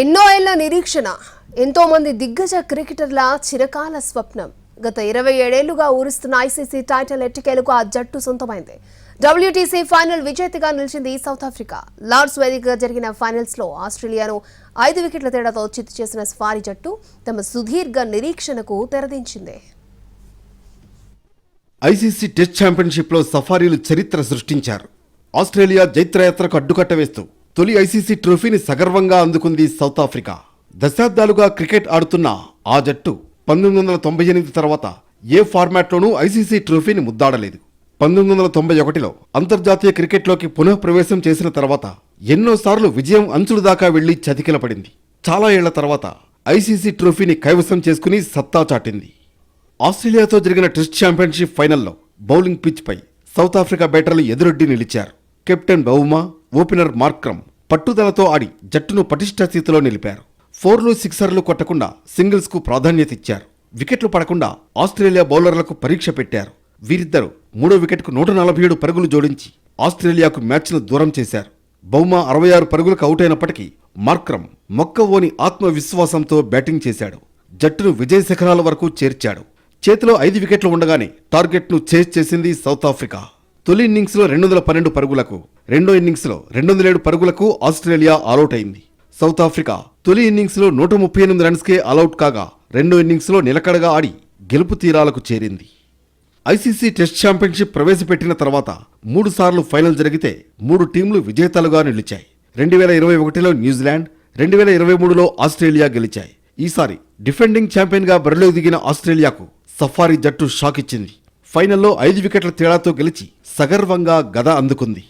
ఎన్నో ఏళ్ల నిరీక్షణ, ఎంతో మంది దిగ్గజ క్రికెటర్ల చిరకాల స్వప్నం. గత 27 ఏళ్లుగా ఊరిస్తున్న ఐసీసీ టైటిల్ ఎట్టికేలకు ఆ జట్టు సొంతమైంది. WTC ఫైనల్ విజేతగా నిలిచింది సౌత్ ఆఫ్రికా. లార్డ్స్ వేదికగా జరిగిన ఫైనల్స్ లో ఆస్ట్రేలియాను 5 వికెట్ల తేడాతో చిత్తు చేసిన సఫారీ జట్టు తమ సుదీర్ఘ నిరీక్షణకు తెరదించింది. ఐసీసీ టెస్ట్ ఛాంపియన్షిప్ లో సఫారీలు చరిత్ర సృష్టించారు. ఆస్ట్రేలియా జైత్రయాత్రకు అడ్డుకట్ట వేస్తూ తొలి ఐసీసీ ట్రోఫీని సగర్వంగా అందుకుంది సౌత్ ఆఫ్రికా. దశాబ్దాలుగా క్రికెట్ ఆడుతున్న ఆ జట్టు 1998 తర్వాత ఏ ఫార్మాట్లోనూ ఐసీసీ ట్రోఫీని ముద్దాడలేదు. 1991లో అంతర్జాతీయ క్రికెట్లోకి పునఃప్రవేశం చేసిన తర్వాత ఎన్నోసార్లు విజయం అంచుల దాకా వెళ్లి చతికిల పడింది. చాలా ఏళ్ల తర్వాత ఐసీసీ ట్రోఫీని కైవసం చేసుకుని సత్తా చాటింది. ఆస్ట్రేలియాతో జరిగిన టెస్ట్ ఛాంపియన్షిప్ ఫైనల్లో బౌలింగ్ పిచ్ పై సౌత్ ఆఫ్రికా బ్యాటర్లు ఎదురొడ్డి నిలిచారు. కెప్టెన్ బౌమా, ఓపెనర్ మార్క్రమ్ పట్టుదలతో ఆడి జట్టును పటిష్ట స్థితిలో నిలిపారు. 4లు 6లు కొట్టకుండా సింగిల్స్ కు ప్రాధాన్యత ఇచ్చారు. వికెట్లు పడకుండా ఆస్ట్రేలియా బౌలర్లకు పరీక్ష పెట్టారు. వీరిద్దరూ 3వ వికెట్కు 147 పరుగులు జోడించి ఆస్ట్రేలియాకు మ్యాచ్ను దూరం చేశారు. బౌమా 66 పరుగులకు అవుట్ అయినప్పటికీ మార్క్రమ్ మొక్కవోని ఆత్మవిశ్వాసంతో బ్యాటింగ్ చేశాడు. జట్టును విజయ శిఖరాల వరకు చేర్చాడు. చేతిలో 5 వికెట్లు ఉండగానే టార్గెట్ను చేజ్ చేసింది సౌత్ ఆఫ్రికా. తొలి ఇన్నింగ్స్లో 212 పరుగులకు, రెండో ఇన్నింగ్స్లో 207 పరుగులకు ఆస్ట్రేలియా ఆలౌట్ అయింది. సౌత్ ఆఫ్రికా తొలి ఇన్నింగ్స్లో 138 రన్స్కే ఆలౌట్ కాగా రెండో ఇన్నింగ్స్లో నిలకడగా ఆడి గెలుపు తీరాలకు చేరింది. ఐసీసీ టెస్ట్ ఛాంపియన్షిప్ ప్రవేశపెట్టిన తర్వాత 3 సార్లు ఫైనల్ జరిగితే 3 టీంలు విజేతలుగా నిలిచాయి. 2021లో న్యూజిలాండ్, 2023లో ఆస్ట్రేలియా గెలిచాయి. ఈసారి డిఫెండింగ్ ఛాంపియన్గా బరిలో దిగిన ఆస్ట్రేలియాకు సఫారీ జట్టు షాక్ ఇచ్చింది. ఫైనల్లో 5 వికెట్ల తేడాతో గెలిచి సగర్వంగా గద అందుకుంది.